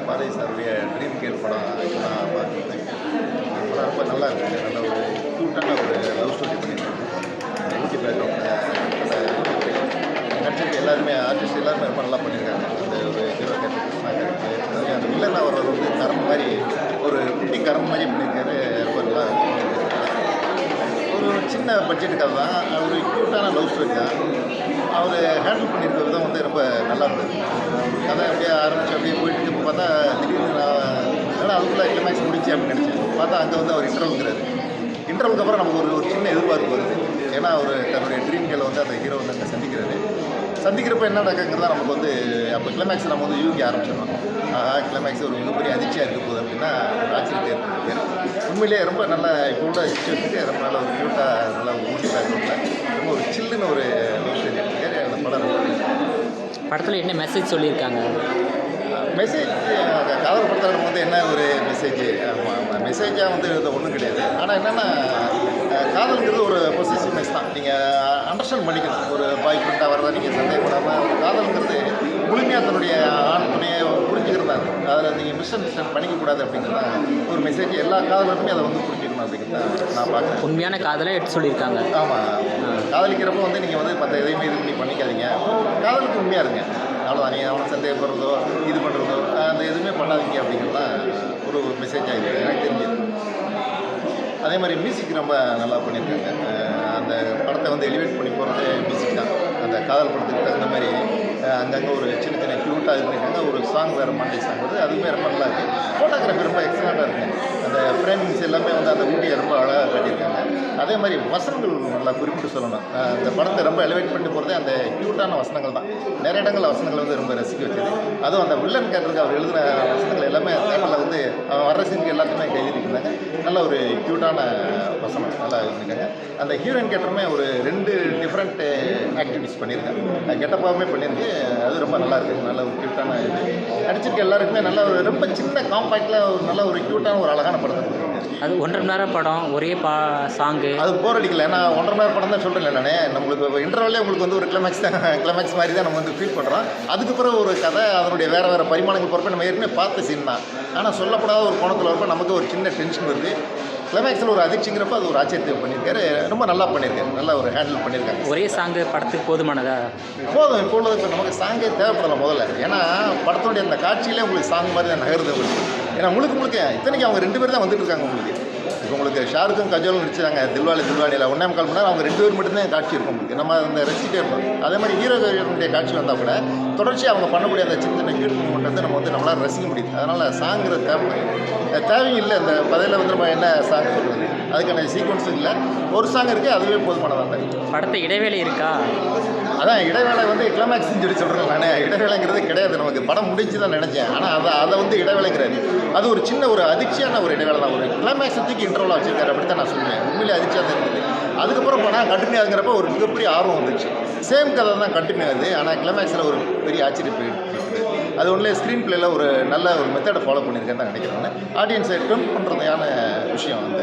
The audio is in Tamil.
பாரதி சாருடைய ட்ரீம் கேர்ள் படம் நான் பார்த்துருந்தேன். படம் ரொம்ப நல்லா இருக்குது. நல்ல ஒரு க்யூட்டான ஒரு லவ் ஸ்டோரி பண்ணியிருக்காங்க. ஊட்டி பேக்ரவுண்டில் நடிச்சிருக்க எல்லாருமே ஆர்டிஸ்ட் எல்லாருமே ரொம்ப நல்லா பண்ணியிருக்காங்க. அந்த ஒரு ஹீரோ கேரக்டர் கிருஷ்ணா கேரக்டர் அந்த வில்லன் அவர் வந்து கரம் மாதிரி ஒரு குட்டி கரம் மாதிரி பண்ணியிருக்காரு. ரொம்ப நல்லா ஒரு சின்ன பட்ஜெட்டுக்காக தான் ஒரு க்யூட்டான லவ் ஸ்டோரி தான். அவர் ஹேண்டில் பண்ணியிருக்க விதம் வந்து ரொம்ப நல்லா இருந்தது. கதை அப்படியே ஆரம்பித்து அப்படியே போயிட்டு இப்போ பார்த்தா திடீர்னு நான் அதுக்குள்ளே கிளைமேக்ஸ் முடிச்சு அப்படின்னு நினச்சேன். பார்த்தா அங்கே வந்து அவர் இன்டர்வல்ங்கிறாரு. இன்டர்வலுக்கு அப்புறம் நமக்கு ஒரு சின்ன எதிர்பார்ப்பு வருது. ஏன்னா அவர் தன்னுடைய ட்ரீம் கேர்ளை வந்து அந்த ஹீரோ வந்து அங்கே சந்திக்கிறாரு. சந்திக்கிறப்ப என்ன நடக்குங்கிறதா நமக்கு வந்து அப்போ கிளைமேக்ஸ் நம்ம வந்து யூகி ஆரம்பிச்சிடணும். கிளைமேக்ஸ் ஒரு மிகப்பெரிய அதிர்ச்சியாக இருக்க போகுது அப்படின்னா ஆச்சரியத்தை ஏற்படுத்தியார். உண்மையிலேயே ரொம்ப நல்லா இப்போ உள்ள சிச்சுவேஷனுக்கு ரொம்ப நல்ல ஒரு க்யூட்டாக நல்ல ஒரு ஊட்டி பேக்ரவுண்டில் ரொம்ப ஒரு சில்லுன்னு ஒரு லவ் எடுத்துக்காரு. அந்த படம் படத்தில் என்ன மெசேஜ் சொல்லியிருக்காங்க? மெசேஜ் காதல் படத்தில் நம்ம வந்து என்ன ஒரு மெசேஜ் மெசேஜாக வந்து இது ஒன்றும் கிடையாது. ஆனால் என்னென்னா காதலுங்கிறது ஒரு பொசிசிவ்னஸ் தான். நீங்கள் அண்டர்ஸ்டாண்ட் பண்ணிக்கணும். ஒரு பாய் ஃப்ரெண்டாக வர்றதா நீங்கள் சந்தேகப்படாமல் ஒரு காதலுங்கிறது முழுமையாக தன்னுடைய ஆண் துணையை புரிஞ்சுக்கிறது தான். அதில் நீங்கள் மிஸ் அண்டர்ஸ்டாண்ட் பண்ணிக்கக்கூடாது அப்படிங்கிறது தான் ஒரு மெசேஜ். எல்லா காதலுக்குமே அதை வந்து புரிஞ்சுக்கணும் அப்படிங்கிறது நான் பார்க்குறேன். உண்மையான காதலை எடுத்து சொல்லியிருக்காங்க. ஆமாம், காதலிக்கிறப்போ வந்து நீங்கள் வந்து மற்ற எதையுமே இது பண்ணி பண்ணிக்காதீங்க. காதலுக்கு உண்மையாக இருங்க. அவ்வளோதான். நீங்கள் அவனை சந்தேகப்படுறதோ இது பண்ணுறதோ அந்த எதுவுமே பண்ணாதீங்க அப்படிங்கிறது தான் ஒரு மெசேஜாக இருக்குது எனக்கு தெரிஞ்சது. அதே மாதிரி மியூசிக் ரொம்ப நல்லா பண்ணியிருக்காங்க. அந்த படத்தை வந்து எலிவேட் பண்ணி போகிறது மியூசிக் தான். அந்த காதல் படத்துக்கு தகுந்த மாதிரி அங்கங்கே ஒரு சின்ன சின்ன க்யூட்டாக இது பண்ணியிருக்காங்க. ஒரு சாங் வேறு மாண்டே சாங் வருது, அதுவுமே ரொம்ப நல்லா இருக்குது. ஃபோட்டோகிராஃபி ரொம்ப எக்ஸலண்ட்டாக இருக்குது. அந்த ஃப்ரேமிங்ஸ் எல்லாமே வந்து அந்த ஊட்டியை ரொம்ப அழகாக காட்டியிருக்காங்க. அதே மாதிரி வசனங்கள் நல்லா குறிப்பிட்டு சொல்லணும். அந்த படத்தை ரொம்ப எலிவேட் பண்ணிட்டு போகிறதே அந்த க்யூட்டான வசனங்கள் தான். நிறைய இடங்களில் வசனங்கள் வந்து ரொம்ப ரசிக்க வச்சது. அதுவும் அந்த வில்லன் கேரக்டருக்கு அவர் எழுதின வசனங்கள் எல்லாமே தேட்டரில் வந்து வர்ற சீனுக்கு எல்லாத்தையுமே எழுதியிருக்காங்க. நல்ல ஒரு க்யூட்டான வசனம் நல்லா இருந்திருக்காங்க. அந்த ஹீரோயின் கேரக்டருமே ஒரு 2 டிஃப்ரெண்ட் ஆக்டிவிட்டிஸ் பண்ணியிருக்காங்க. கெட்டப்பாகவுமே பண்ணியிருக்கு. அது ரொம்ப நல்லா இருக்குது. நல்ல ஒரு க்யூட்டான இது நடிச்சிருக்க எல்லாருக்குமே நல்ல ஒரு ரொம்ப சின்ன காம்பேக்டில் ஒரு நல்ல ஒரு க்யூட்டான ஒரு அழகான படத்தை கொடுத்துருக்காங்க. அது 1.5 மணி நேரம் படம், ஒரே சாங்கு. அது போர் அடிக்கல. ஏன்னா 1.5 மணி நேரம் படம் தான் சொல்கிறேன் நானே. நம்மளுக்கு இன்டர்வல்லே உங்களுக்கு வந்து ஒரு கிளைமேக்ஸ் மாதிரி தான் நம்ம வந்து ஃபீல் பண்ணுறோம். அதுக்கு பிறகு ஒரு கதை அதனுடைய வேறு பரிமாணங்கள் பொறுப்பை நம்ம ஏற்கனவே பார்த்த சீன் தான். ஆனால் சொல்லப்படாத ஒரு கோணத்தில் வரப்போ நமக்கு ஒரு சின்ன டென்ஷன் வருது. கிளைமேக்ஸில் ஒரு அதிர்ச்சிங்கிறப்ப அது ஒரு ஆச்சரியத்தை பண்ணியிருக்காரு. ரொம்ப நல்லா பண்ணியிருக்காரு. நல்லா ஒரு ஹேண்டில் பண்ணியிருக்காங்க. ஒரே சாங்கு படத்துக்கு போதுமானதா? போதும். இப்போ உள்ளது இப்போ நமக்கு சாங்கே தேவைப்படலை முதல்ல. ஏன்னா படத்துடைய அந்த காட்சியிலே உங்களுக்கு சாங் மாதிரி தான் நகருது உங்களுக்கு. ஏன்னா முழுக்க இத்தனைக்கு அவங்க 2 பேர் தான் வந்துட்டு இருக்காங்க உங்களுக்கு. இப்போ உங்களுக்கு ஷாருக்கும் கஜோலும் நடிச்சாங்க தில்வாலியில் 1.5 மணி நேரம் அவங்க 2 பேர் மட்டும்தான் காட்சி இருக்கும் உங்களுக்கு. நம்ம அந்த ரசிக்கிட்டே இருப்போம். அதே மாதிரி ஹீரோனுடைய காட்சி வந்தால் கூட தொடர்ச்சியாக அவங்க பண்ணக்கூடிய அந்த சின்ன சின்ன கியூட் மூமெண்ட் வந்து நம்ம வந்து நம்மளால் ரசிக்க முடியுது. அதனால் சாங்கிறது தேவையும் இல்லை. அந்த கதையில் வந்து நம்ம என்ன சாங் சொல்கிறது அதுக்கான சீக்வன்ஸும் இல்லை. ஒரு சாங் இருக்குது, அதுவே போதுமானதாக. படத்தை இடைவேளை இருக்கா? அதான் இடைவேளை வந்து கிளைமேக்ஸ்ன்னு சொல்கிறேன் நான். இடைவேளைங்கிறது கிடையாது. நமக்கு படம் முடிஞ்சு தான் நினச்சேன். ஆனால் அதை வந்து இடைவேளைங்கிறாரு. அது ஒரு சின்ன ஒரு அதிர்ச்சியான ஒரு இடைவேளை தான். ஒரு கிளைமேக்ஸ் தூக்கி இன்டர்வலாக வச்சுருக்காரு. அப்படி தான் நான் சொல்லுவேன். உண்மையிலே அதிர்ச்சியாக தான் இருந்தது. அதுக்கப்புறம் படம் கண்டினியூ ஆகுங்கிறப்ப ஒரு மிகப்பெரிய ஆர்வம் வந்துச்சு. சேம் கதை தான் கண்டினியூ ஆகுது. ஆனால் கிளைமேக்ஸில் ஒரு பெரிய ஆச்சரியம் போயிட்டு அது ஒன்றில் ஸ்க்ரீன் பிளேயில் ஒரு நல்ல ஒரு மெத்தடை ஃபாலோ பண்ணியிருக்கேன்னு தான் நினைக்கிறேன். ஆடியன்ஸை டெம்ப்ட் பண்ணுறதையான விஷயம் வந்து